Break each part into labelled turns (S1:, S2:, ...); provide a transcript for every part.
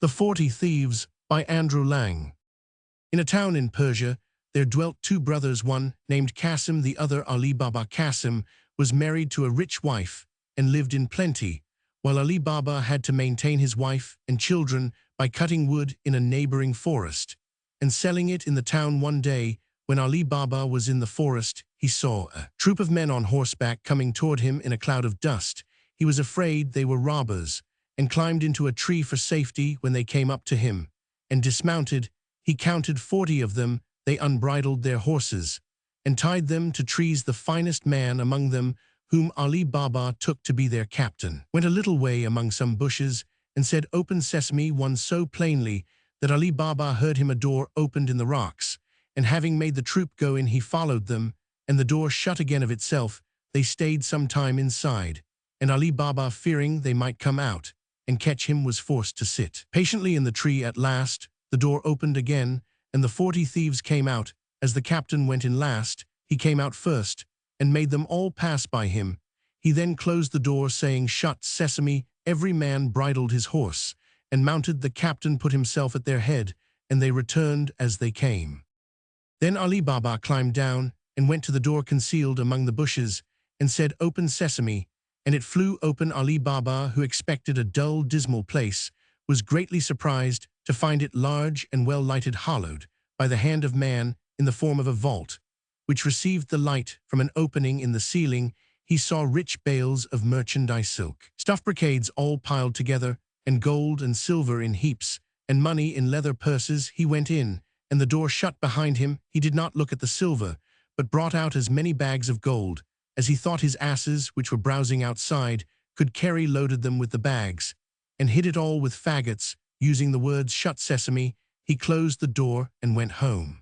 S1: The 40 Thieves by Andrew Lang. In a town in Persia, there dwelt two brothers, one named Cassim, the other Ali Baba. Cassim was married to a rich wife and lived in plenty, while Ali Baba had to maintain his wife and children by cutting wood in a neighboring forest and selling it in the town. One day, when Ali Baba was in the forest, he saw a troop of men on horseback coming toward him in a cloud of dust. He was afraid they were robbers and climbed into a tree for safety. When they came up to him and dismounted, he counted 40 of them. They unbridled their horses and tied them to trees. The finest man among them, whom Ali Baba took to be their captain, went a little way among some bushes and said, "Open sesame," one so plainly that Ali Baba heard him. A door opened in the rocks, and having made the troop go in, he followed them, and the door shut again of itself. They stayed some time inside, and Ali Baba, fearing they might come out and catch him, was forced to sit patiently in the tree. At last, the door opened again, and the 40 thieves came out. As the captain went in last, he came out first, and made them all pass by him. He then closed the door, saying, "Shut sesame." Every man bridled his horse, and mounted. The captain put himself at their head, and they returned as they came. Then Ali Baba climbed down, and went to the door concealed among the bushes, and said, "Open sesame," and it flew open. Ali Baba, who expected a dull, dismal place, was greatly surprised to find it large and well lighted, hollowed by the hand of man in the form of a vault, which received the light from an opening in the ceiling. He saw rich bales of merchandise, silk, stuffed brocades all piled together, and gold and silver in heaps, and money in leather purses. He went in, and the door shut behind him. He did not look at the silver, but brought out as many bags of gold as he thought his asses, which were browsing outside, could carry, loaded them with the bags, and hid it all with faggots. Using the words, "Shut sesame," he closed the door and went home.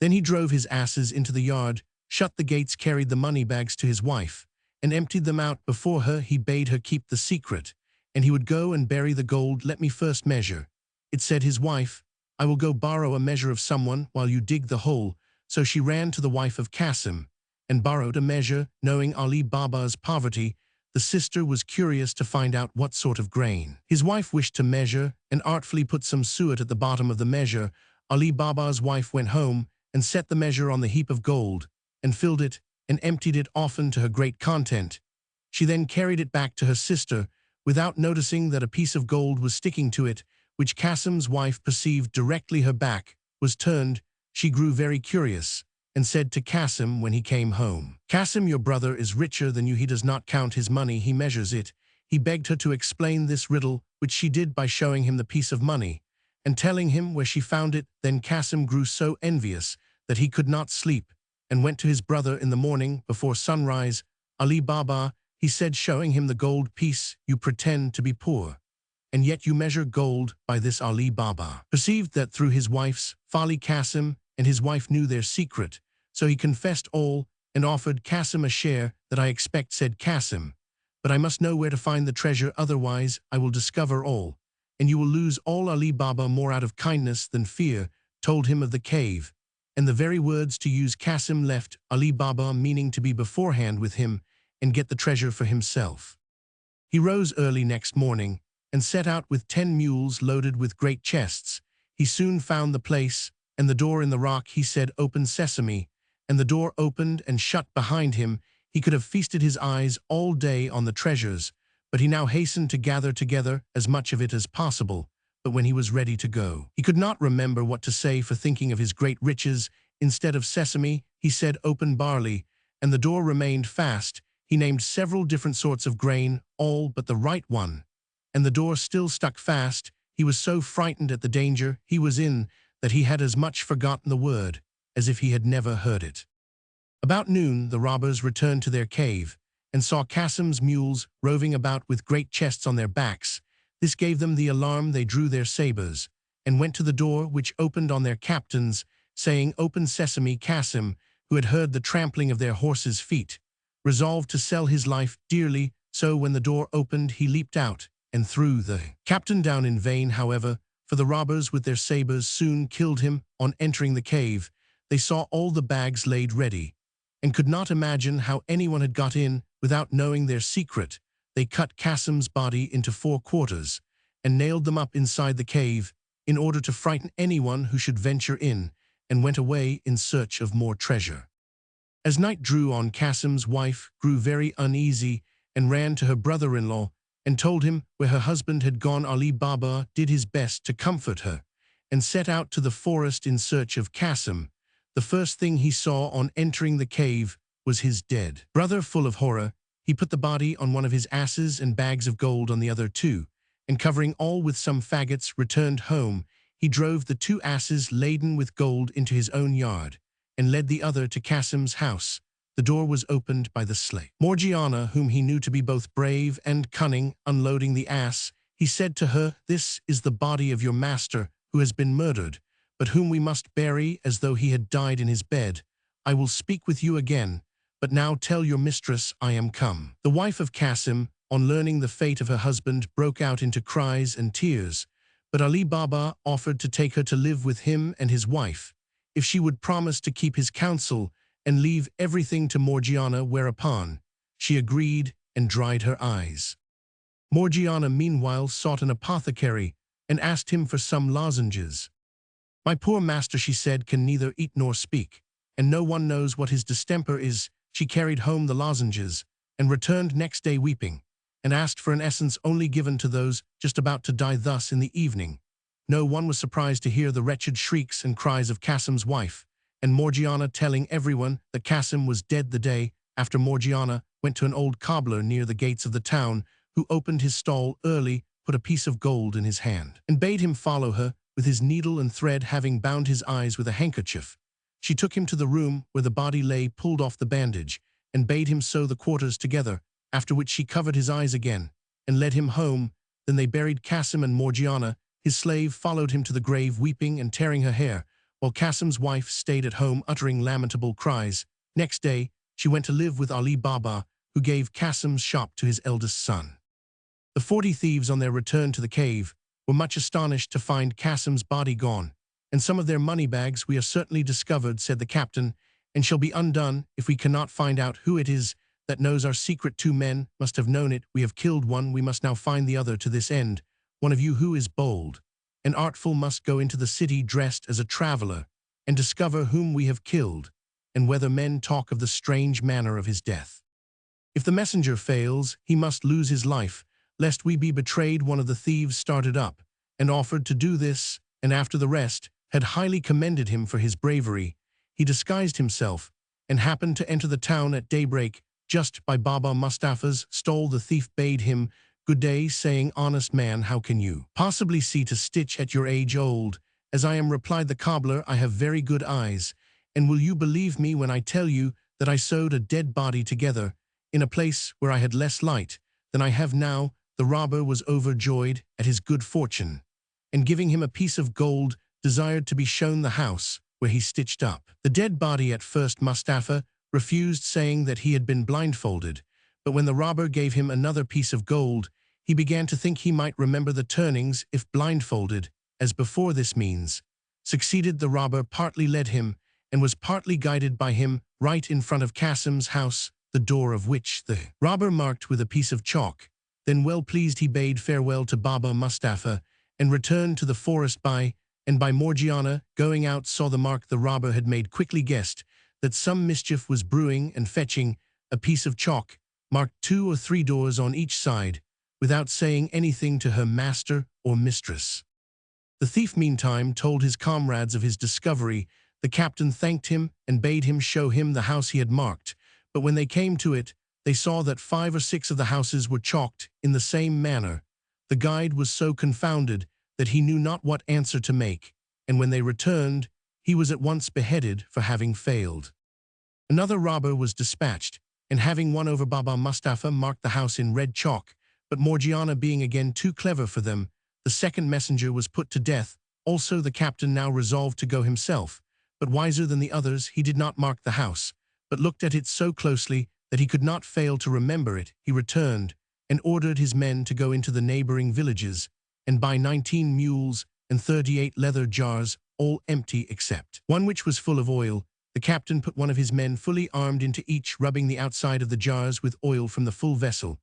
S1: Then he drove his asses into the yard, shut the gates, carried the money bags to his wife, and emptied them out before her. He bade her keep the secret, and he would go and bury the gold. "Let me first measure," it said his wife. "I will go borrow a measure of someone while you dig the hole." So she ran to the wife of Cassim and borrowed a measure. Knowing Ali Baba's poverty, the sister was curious to find out what sort of grain his wife wished to measure, and artfully put some suet at the bottom of the measure. Ali Baba's wife went home and set the measure on the heap of gold, and filled it and emptied it often to her great content. She then carried it back to her sister, without noticing that a piece of gold was sticking to it, which Cassim's wife perceived directly her back was turned. She grew very curious, and said to Cassim when he came home, "Cassim, your brother is richer than you. He does not count his money, he measures it." He begged her to explain this riddle, which she did by showing him the piece of money and telling him where she found it. Then Cassim grew so envious that he could not sleep, and went to his brother in the morning before sunrise. "Ali Baba," he said, showing him the gold piece, "you pretend to be poor, and yet you measure gold by this." Ali Baba perceived that through his wife's folly Cassim and his wife knew their secret, so he confessed all and offered Cassim a share. "That I expect," said Cassim, "but I must know where to find the treasure, otherwise I will discover all, and you will lose all." Ali Baba, more out of kindness than fear, told him of the cave, and the very words to use. Cassim left Ali Baba, meaning to be beforehand with him and get the treasure for himself. He rose early next morning and set out with 10 mules loaded with great chests. He soon found the place and the door in the rock. He said, "Open sesame," and the door opened and shut behind him. He could have feasted his eyes all day on the treasures, but he now hastened to gather together as much of it as possible. But when he was ready to go, he could not remember what to say for thinking of his great riches. Instead of sesame, he said, "Open barley," and the door remained fast. He named several different sorts of grain, all but the right one, and the door still stuck fast. He was so frightened at the danger he was in that he had as much forgotten the word as if he had never heard it. About noon the robbers returned to their cave, and saw Cassim's mules roving about with great chests on their backs. This gave them the alarm. They drew their sabers, and went to the door, which opened on their captains, saying, "Open sesame." Cassim, who had heard the trampling of their horses' feet, resolved to sell his life dearly, so when the door opened he leaped out and threw the captain down. In vain, however, for the robbers with their sabers soon killed him. On entering the cave, they saw all the bags laid ready, and could not imagine how anyone had got in without knowing their secret. They cut Cassim's body into 4 quarters, and nailed them up inside the cave in order to frighten anyone who should venture in, and went away in search of more treasure. As night drew on, Cassim's wife grew very uneasy and ran to her brother-in-law and told him where her husband had gone. Ali Baba did his best to comfort her and set out to the forest in search of Cassim. The first thing he saw on entering the cave was his dead brother. Full of horror, he put the body on one of his asses and bags of gold on the other two, and covering all with some faggots, returned home. He drove the two asses laden with gold into his own yard, and led the other to Cassim's house. The door was opened by the slave Morgiana, whom he knew to be both brave and cunning. Unloading the ass, he said to her, "This is the body of your master, who has been murdered, but whom we must bury as though he had died in his bed. I will speak with you again, but now tell your mistress I am come." The wife of Cassim, on learning the fate of her husband, broke out into cries and tears, but Ali Baba offered to take her to live with him and his wife, if she would promise to keep his counsel and leave everything to Morgiana, whereupon she agreed and dried her eyes. Morgiana meanwhile sought an apothecary and asked him for some lozenges. "My poor master," she said, "can neither eat nor speak, and no one knows what his distemper is." She carried home the lozenges and returned next day weeping, and asked for an essence only given to those just about to die. Thus in the evening, no one was surprised to hear the wretched shrieks and cries of Cassim's wife, and Morgiana telling everyone that Cassim was dead. The day after, Morgiana went to an old cobbler near the gates of the town, who opened his stall early, put a piece of gold in his hand, and bade him follow her with his needle and thread. Having bound his eyes with a handkerchief, she took him to the room where the body lay, pulled off the bandage, and bade him sew the quarters together, after which she covered his eyes again and led him home. Then they buried Cassim, and Morgiana, his slave, followed him to the grave, weeping and tearing her hair, while Cassim's wife stayed at home uttering lamentable cries. Next day, she went to live with Ali Baba, who gave Cassim's shop to his eldest son. The 40 thieves, on their return to the cave, were much astonished to find Cassim's body gone, and some of their money bags. "We are certainly discovered," said the captain, "and shall be undone if we cannot find out who it is that knows our secret. 2 men must have known it. We have killed one. We must now find the other. To this end, one of you who is bold and artful must go into the city dressed as a traveler and discover whom we have killed, and whether men talk of the strange manner of his death. If the messenger fails, he must lose his life, lest we be betrayed." One of the thieves started up and offered to do this, and after the rest had highly commended him for his bravery, he disguised himself and happened to enter the town at daybreak, just by Baba Mustafa's stall. The thief bade him good day, saying, "Honest man, how can you possibly see to stitch at your age old, as I am?" Replied the cobbler, "I have very good eyes, and will you believe me when I tell you that I sewed a dead body together in a place where I had less light than I have now?" The robber was overjoyed at his good fortune, and giving him a piece of gold, desired to be shown the house where he stitched up the dead body. At first Mustafa refused, saying that he had been blindfolded, but when the robber gave him another piece of gold, he began to think he might remember the turnings if blindfolded, as before. This means succeeded. The robber partly led him, and was partly guided by him, right in front of Cassim's house, the door of which the robber marked with a piece of chalk. Then, well pleased, he bade farewell to Baba Mustafa, and returned to the forest. By Morgiana, going out, saw the mark the robber had made, quickly guessed that some mischief was brewing, and fetching a piece of chalk, marked 2 or 3 doors on each side, without saying anything to her master or mistress. The thief meantime told his comrades of his discovery. The captain thanked him and bade him show him the house he had marked, but when they came to it, they saw that 5 or 6 of the houses were chalked in the same manner. The guide was so confounded that he knew not what answer to make, and when they returned, he was at once beheaded for having failed. Another robber was dispatched, and having won over Baba Mustafa, marked the house in red chalk, but Morgiana being again too clever for them, the second messenger was put to death. Also the captain now resolved to go himself, but wiser than the others, he did not mark the house, but looked at it so closely that he could not fail to remember it. He returned, and ordered his men to go into the neighboring villages, and buy 19 mules and 38 leather jars, all empty except one which was full of oil. The captain put one of his men fully armed into each, rubbing the outside of the jars with oil from the full vessel.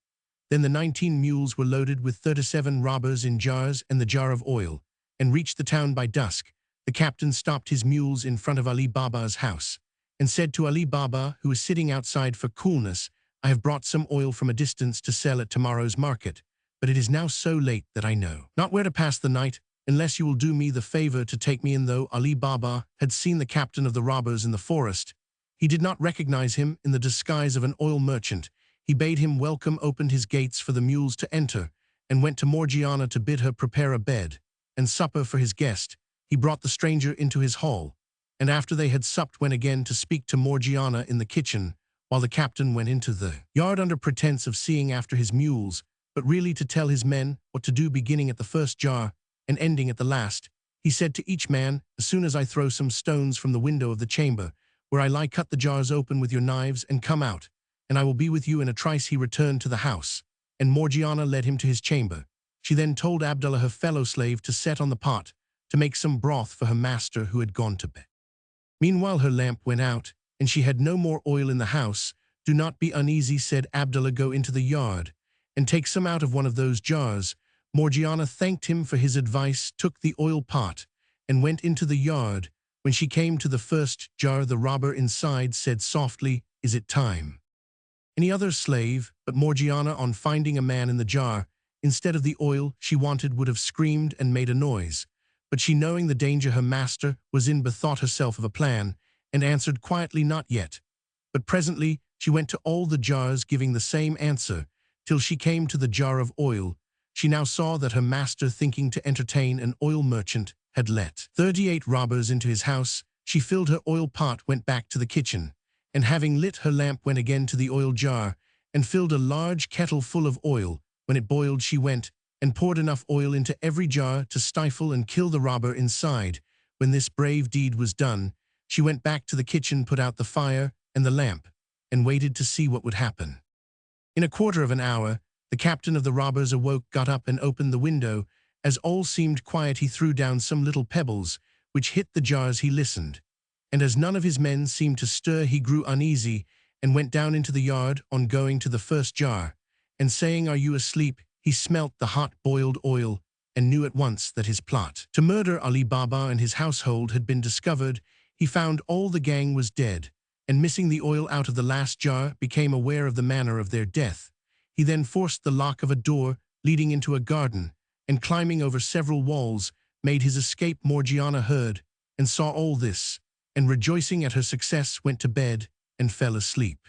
S1: Then the 19 mules were loaded with 37 robbers in jars and the jar of oil, and reached the town by dusk. The captain stopped his mules in front of Ali Baba's house, and said to Ali Baba, who was sitting outside for coolness, "I have brought some oil from a distance to sell at tomorrow's market, but it is now so late that I know not where to pass the night, unless you will do me the favor to take me in." Though Ali Baba had seen the captain of the robbers in the forest, he did not recognize him in the disguise of an oil merchant. He bade him welcome, opened his gates for the mules to enter, and went to Morgiana to bid her prepare a bed and supper for his guest. He brought the stranger into his hall, and after they had supped went again to speak to Morgiana in the kitchen, while the captain went into the yard under pretense of seeing after his mules, but really to tell his men what to do, beginning at the first jar and ending at the last. He said to each man, "As soon as I throw some stones from the window of the chamber where I lie, cut the jars open with your knives and come out, and I will be with you in a trice." He returned to the house, and Morgiana led him to his chamber. She then told Abdullah, her fellow slave, to set on the pot to make some broth for her master, who had gone to bed. Meanwhile her lamp went out, and she had no more oil in the house. "Do not be uneasy," said Abdullah, "go into the yard and take some out of one of those jars." Morgiana thanked him for his advice, took the oil pot, and went into the yard. When she came to the first jar, the robber inside said softly, "Is it time?" Any other slave, but Morgiana, on finding a man in the jar, instead of the oil she wanted, would have screamed and made a noise. But she, knowing the danger her master was in, bethought herself of a plan, and answered quietly, "Not yet." But presently she went to all the jars, giving the same answer, till she came to the jar of oil. She now saw that her master, thinking to entertain an oil merchant, had let 38 robbers into his house. She filled her oil pot, went back to the kitchen, and having lit her lamp, went again to the oil jar, and filled a large kettle full of oil. When it boiled, she went and poured enough oil into every jar to stifle and kill the robber inside. When this brave deed was done, she went back to the kitchen, put out the fire and the lamp, and waited to see what would happen. In a quarter of an hour, the captain of the robbers awoke, got up and opened the window. As all seemed quiet, he threw down some little pebbles, which hit the jars. He listened, and as none of his men seemed to stir, he grew uneasy, and went down into the yard. On going to the first jar, and saying, "Are you asleep?" he smelt the hot boiled oil, and knew at once that his plot to murder Ali Baba and his household had been discovered. He found all the gang was dead, and missing the oil out of the last jar, became aware of the manner of their death. He then forced the lock of a door leading into a garden, and climbing over several walls, made his escape. Morgiana heard and saw all this, and rejoicing at her success, went to bed and fell asleep.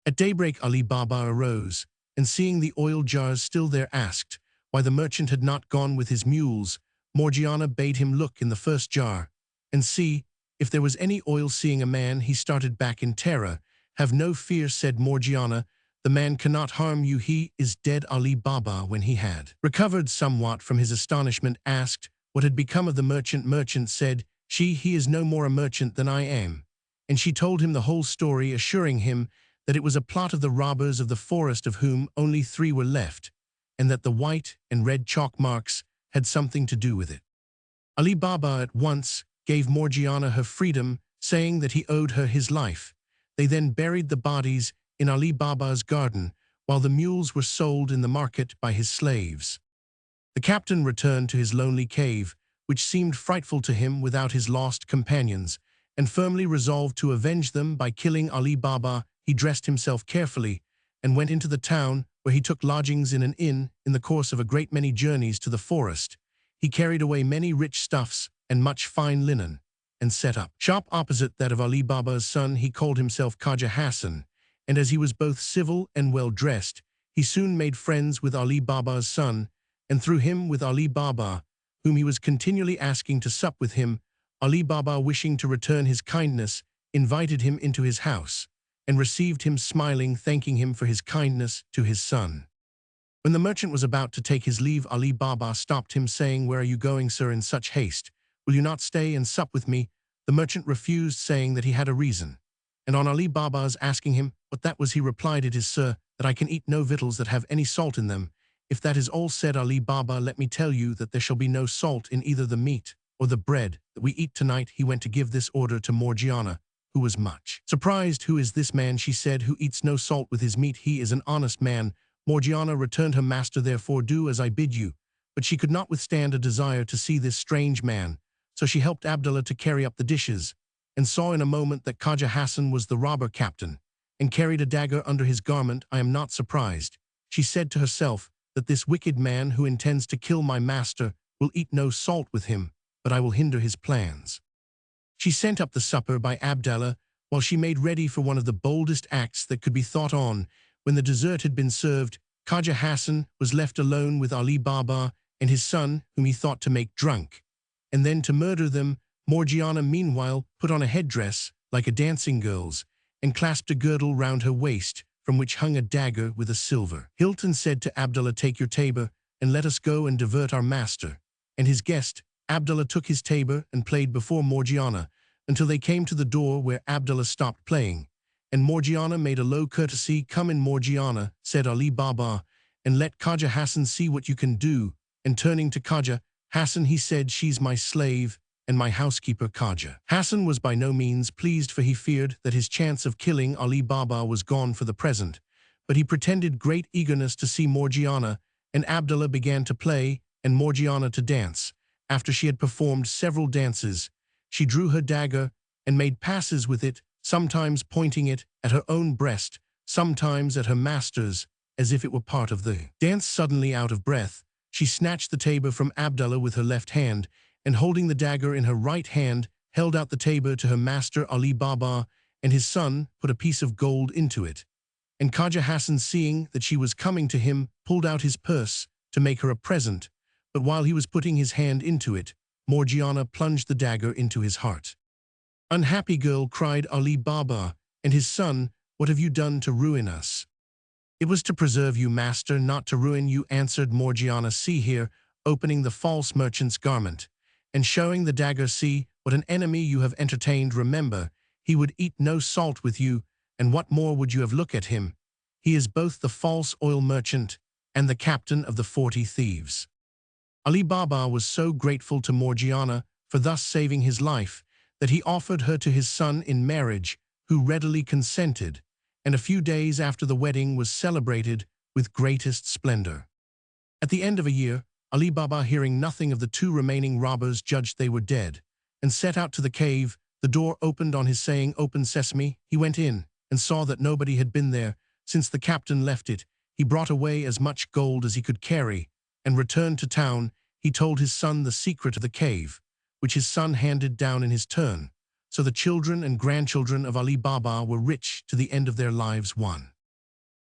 S1: At daybreak Ali Baba arose, and seeing the oil jars still there, asked why the merchant had not gone with his mules. Morgiana bade him look in the first jar and see if there was any oil. Seeing a man, he started back in terror. "Have no fear," said Morgiana, "the man cannot harm you. He is dead." Ali Baba, when he had recovered somewhat from his astonishment, asked what had become of the merchant. Merchant said, he is no more a merchant than I am." And she told him the whole story, assuring him that it was a plot of the robbers of the forest, of whom only 3 were left, and that the white and red chalk marks had something to do with it. Ali Baba at once gave Morgiana her freedom, saying that he owed her his life. They then buried the bodies in Ali Baba's garden, while the mules were sold in the market by his slaves. The captain returned to his lonely cave, which seemed frightful to him without his lost companions, and firmly resolved to avenge them by killing Ali Baba. He dressed himself carefully and went into the town, where he took lodgings in an inn. In the course of a great many journeys to the forest, he carried away many rich stuffs and much fine linen, and set up shop opposite that of Ali Baba's son. He called himself Khaja Hassan, and as he was both civil and well-dressed, he soon made friends with Ali Baba's son, and through him with Ali Baba, whom he was continually asking to sup with him. Ali Baba, wishing to return his kindness, invited him into his house, and received him smiling, thanking him for his kindness to his son. When the merchant was about to take his leave, Ali Baba stopped him, saying, "Where are you going, sir, in such haste? Will you not stay and sup with me?" The merchant refused, saying that he had a reason. And on Ali Baba's asking him what that was, he replied, "It is, sir, that I can eat no victuals that have any salt in them." "If that is all," said Ali Baba, "let me tell you that there shall be no salt in either the meat or the bread that we eat tonight." He went to give this order to Morgiana, who was much surprised. "Who is this man," she said, "who eats no salt with his meat?" "He is an honest man," Morgiana returned her master, therefore do as I bid you. But she could not withstand a desire to see this strange man, so she helped Abdullah to carry up the dishes, and saw in a moment that Khaja Hassan was the robber captain, and carried a dagger under his garment. I am not surprised, she said to herself, that this wicked man who intends to kill my master will eat no salt with him, but I will hinder his plans. She sent up the supper by Abdallah, while she made ready for one of the boldest acts that could be thought on. When the dessert had been served, Khaja Hassan was left alone with Ali Baba and his son, whom he thought to make drunk, and then to murder them. Morgiana meanwhile put on a headdress like a dancing girl's, and clasped a girdle round her waist, from which hung a dagger with a silver hilt, and said to Abdullah, take your tabor, and let us go and divert our master and his guest. Abdullah took his tabor and played before Morgiana, until they came to the door, where Abdullah stopped playing, and Morgiana made a low courtesy. Come in, Morgiana, said Ali Baba, and let Khaja Hassan see what you can do. And turning to Khaja Hassan, he said, she's my slave and my housekeeper. Khaja Hassan was by no means pleased, for he feared that his chance of killing Ali Baba was gone for the present, but he pretended great eagerness to see Morgiana, and Abdullah began to play and Morgiana to dance. After she had performed several dances, she drew her dagger and made passes with it, sometimes pointing it at her own breast, sometimes at her master's, as if it were part of the dance. Suddenly out of breath, she snatched the tabor from Abdullah with her left hand, and holding the dagger in her right hand, held out the tabor to her master Ali Baba, and his son put a piece of gold into it. And Khaja Hassan, seeing that she was coming to him, pulled out his purse to make her a present, but while he was putting his hand into it, Morgiana plunged the dagger into his heart. Unhappy girl, cried Ali Baba and his son, what have you done to ruin us? It was to preserve you, master, not to ruin you, answered Morgiana. See here, opening the false merchant's garment, and showing the dagger, see what an enemy you have entertained. Remember, he would eat no salt with you, and what more would you have? Look at him. He is both the false oil merchant and the captain of the 40 thieves. Ali Baba was so grateful to Morgiana for thus saving his life that he offered her to his son in marriage, who readily consented, and a few days after the wedding was celebrated with greatest splendor. At the end of a year, Ali Baba, hearing nothing of the two remaining robbers, judged they were dead, and set out to the cave. The door opened on his saying, "Open, Sesame." He went in, and saw that nobody had been there since the captain left it. He brought away as much gold as he could carry, and returned to town. He told his son the secret of the cave, which his son handed down in his turn. So the children and grandchildren of Ali Baba were rich to the end of their lives. 1.